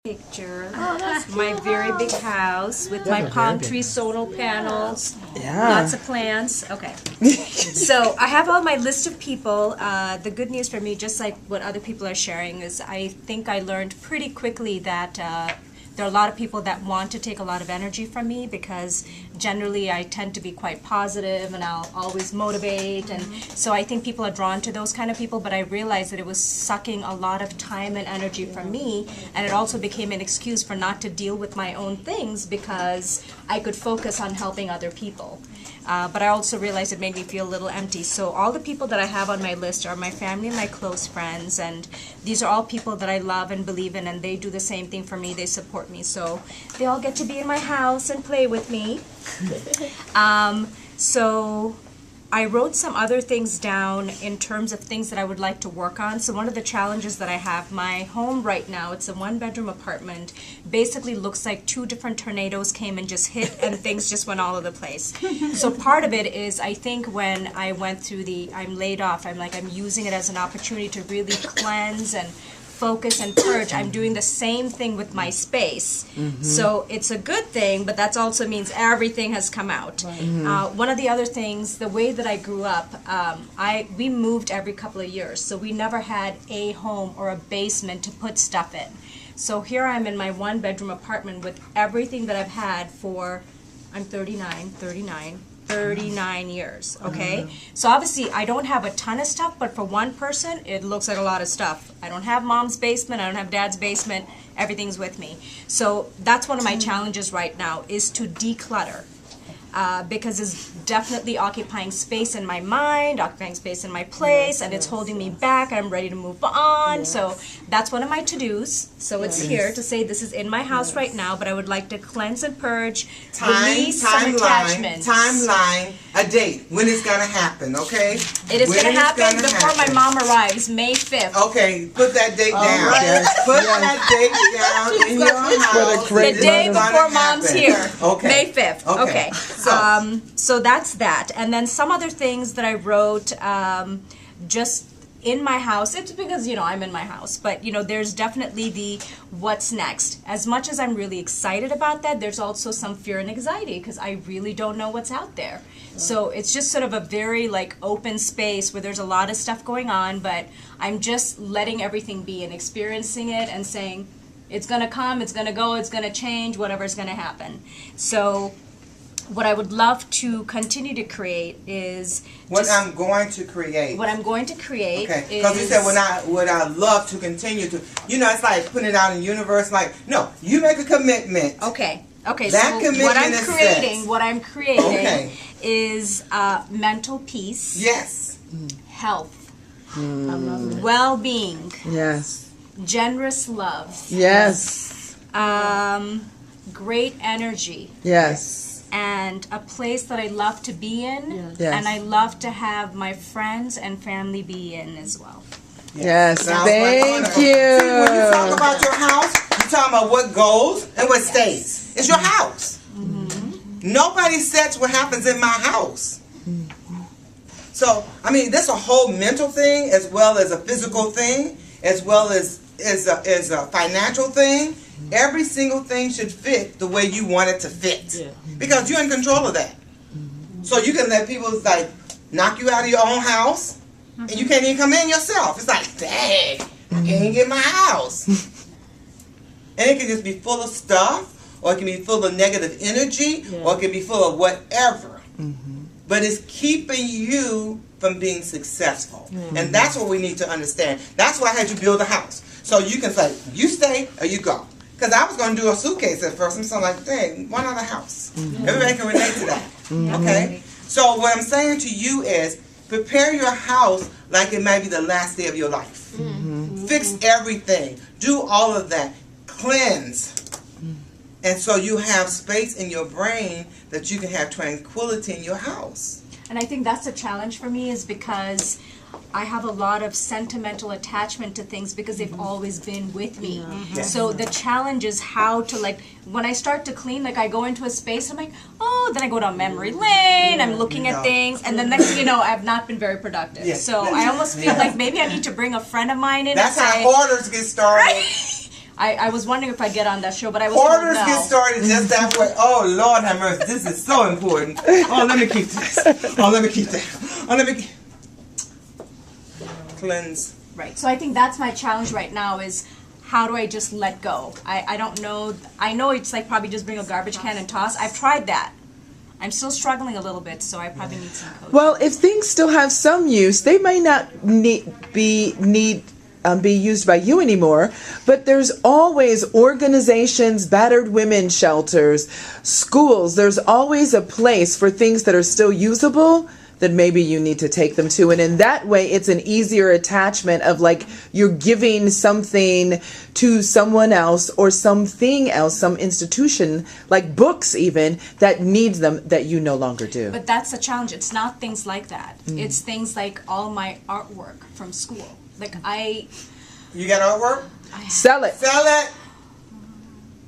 Picture. Oh, that's my very big house with my palm tree solar panels. Yeah. Lots of plants. Okay. So I have on my list of people. The good news for me, just like what other people are sharing, is I think I learned pretty quickly that there are a lot of people that want to take a lot of energy from me because generally I tend to be quite positive and I'll always motivate, and so I think people are drawn to those kind of people, but I realized that it was sucking a lot of time and energy from me, and it also became an excuse for not to deal with my own things because I could focus on helping other people. But I also realized it made me feel a little empty. So all the people that I have on my list are my family and my close friends, and these are all people that I love and believe in, and they do the same thing for me. They support me. So they all get to be in my house and play with me. So I wrote some other things down in terms of things that I would like to work on. So one of the challenges that I have, my home right now, it's a one-bedroom apartment, basically looks like two different tornadoes came and just hit and things just went all over the place. So part of it is, I think when I went through I'm laid off, I'm using it as an opportunity to really cleanse and focus and purge. I'm doing the same thing with my space. So it's a good thing, but that also means everything has come out. One of the other things, the way that I grew up, we moved every couple of years, so we never had a home or a basement to put stuff in. So here I'm in my one-bedroom apartment with everything that I've had for, I'm 39 years, okay? So obviously I don't have a ton of stuff, but for one person, it looks like a lot of stuff. I don't have mom's basement, I don't have dad's basement, everything's with me. So that's one of my challenges right now, is to declutter. Because it's definitely occupying space in my mind, occupying space in my place, and it's holding me back, and I'm ready to move on. So that's one of my to-dos. So it's here to say this is in my house right now, but I would like to cleanse and purge, release some attachments. Timeline, a date, when it's going to happen, okay? It is going to happen before my mom arrives, May 5th. Okay, put that date down. Put that date down in your house. The day before mom's here, okay. May 5th. Okay. So that's that. And then some other things that I wrote just in my house. It's because, I'm in my house. But, there's definitely the what's next. As much as I'm really excited about that, there's also some fear and anxiety because I really don't know what's out there. So it's just sort of a very open space where there's a lot of stuff going on, but I'm just letting everything be and experiencing it and saying, it's going to come, it's going to go, it's going to change, whatever's going to happen. So what I would love to continue to create is what I'm going to create. What I'm going to create. Okay, because you said what I love to continue to. It's like putting it out in the universe. No, you make a commitment. Okay. That so what I'm creating is mental peace. Yes. Health. Well-being. Yes. Generous love. Yes. Great energy. Yes. And a place that I love to be in, Yes. and I love to have my friends and family be in as well. Yes, thank you. See, when you talk about your house, you're talking about what goes and what stays. It's your house. Nobody sets what happens in my house. So, this is a whole mental thing as well as a physical thing, as well as a financial thing. Every single thing should fit the way you want it to fit. Because you're in control of that. So you can let people knock you out of your own house and you can't even come in yourself. It's like, dang, I can't even get my house. And it can just be full of stuff, or it can be full of negative energy, or it can be full of whatever. But it's keeping you from being successful. And that's what we need to understand. That's why I had you build a house. So you can say, you stay or you go. Because I was going to do a suitcase at first. I'm so dang, why not a house? Everybody can relate to that. Okay? So what I'm saying to you is, prepare your house like it might be the last day of your life. Fix everything. Do all of that. Cleanse. And so you have space in your brain that you can have tranquility in your house. And I think that's a challenge for me, is because I have a lot of sentimental attachment to things because they've always been with me. So the challenge is how to, when I start to clean, I go into a space, I'm like, oh, then I go down memory lane, I'm looking at things, and then next thing you know, I've not been very productive. So I almost feel like maybe I need to bring a friend of mine in That's and say, how hoarders get started. I was wondering if I'd get on that show, but I was told Orders no. get started just that way. Oh, Lord have mercy. This is so important. Oh, let me keep this. Oh, let me keep that. Oh, let me cleanse. Right. So I think that's my challenge right now is how do I just let go? I don't know. I know it's like probably just bring a garbage can and toss. I've tried that. I'm still struggling a little bit, so I probably need some coaching. Well, if things still have some use, they may not be used by you anymore, but there's always organizations, battered women shelters, schools. There's always a place for things that are still usable that maybe you need to take them to. And in that way, it's an easier attachment of like you're giving something to someone else or something else, some institution, like books even, that needs them that you no longer do. But that's the challenge. It's not things like that. It's things like all my artwork from school. Like You got artwork? Sell it. Sell it.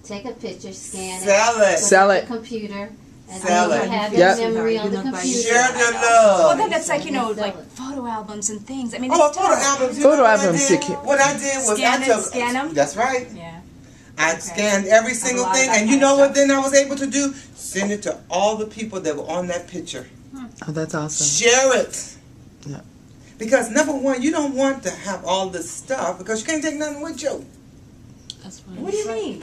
Take a picture, scan it. Sell it. Sell put it. the computer. And Sell then it. you have Yep. your memory on the computer. Share the well, love. then it's like, like photo albums and things. I mean, Oh, it's photo still- albums. You Photo know what I albums, did? too. What I did was Scan them? That's right. Yeah. I scanned every single lot of thing, that and you kind of know what? stuff. Then I was able to do send it to all the people that were on that picture. Oh, that's awesome. Share it. Yeah. Because number one, you don't want to have all this stuff because you can't take nothing with you. What do you mean?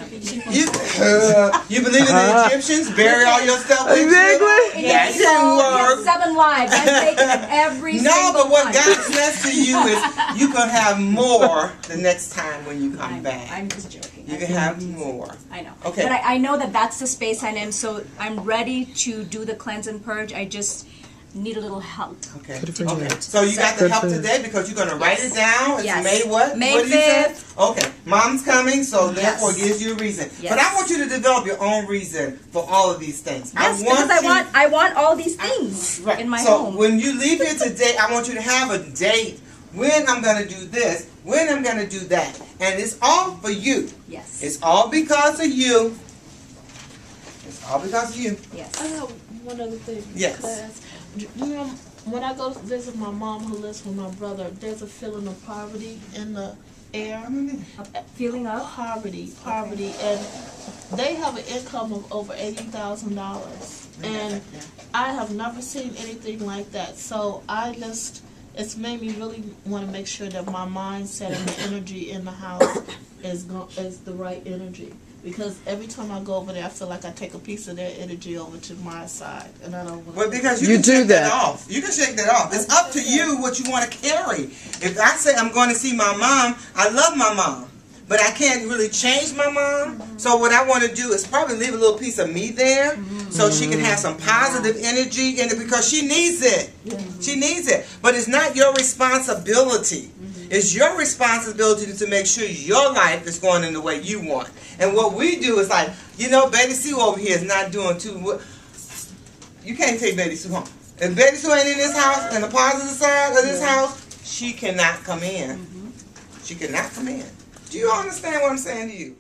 You believe in the Egyptians? Bury all your stuff with you? Exactly. That didn't work. 7 lives. I'm taking it every single No, but what one. God says to you is you can have more the next time when you come back. I'm just joking. You can have more. I know. Okay. But I know that that's the space I'm in, so I'm ready to do the cleanse and purge. I just need a little help. Okay. Good for you. Okay. So you got the Good help for you. today because you're going to write it down. It's Yes. May what? May What did you say? 5th. Okay. Mom's coming, so therefore Yes. it gives you a reason. Yes. But I want you to develop your own reason for all of these things. Yes, because I want all these things Right. in my so home. when you leave here today, I want you to have a date when I'm going to do this, when I'm going to do that. And it's all for you. Yes. It's all because of you. It's all because of you. Yes. I have one other thing. Yes. Class. You know, when I go visit my mom who lives with my brother, there's a feeling of poverty in the air. A feeling of? Poverty, and they have an income of over $80,000, and I have never seen anything like that. So it's made me really want to make sure that my mindset and the energy in the house is the right energy. Because every time I go over there, I feel like I take a piece of their energy over to my side, and I don't want Well, because you You can do shake that that. off. You can shake that off. It's up to you what you want to carry. If I say I'm going to see my mom, I love my mom, but I can't really change my mom. So what I want to do is probably leave a little piece of me there so she can have some positive energy in it because she needs it. She needs it. But it's not your responsibility. It's your responsibility to make sure your life is going in the way you want. And what we do is like, Baby Sue over here is not doing too well. You can't take Baby Sue home. If Baby Sue ain't in this house, in the positive side of this house, she cannot come in. She cannot come in. Do you understand what I'm saying to you?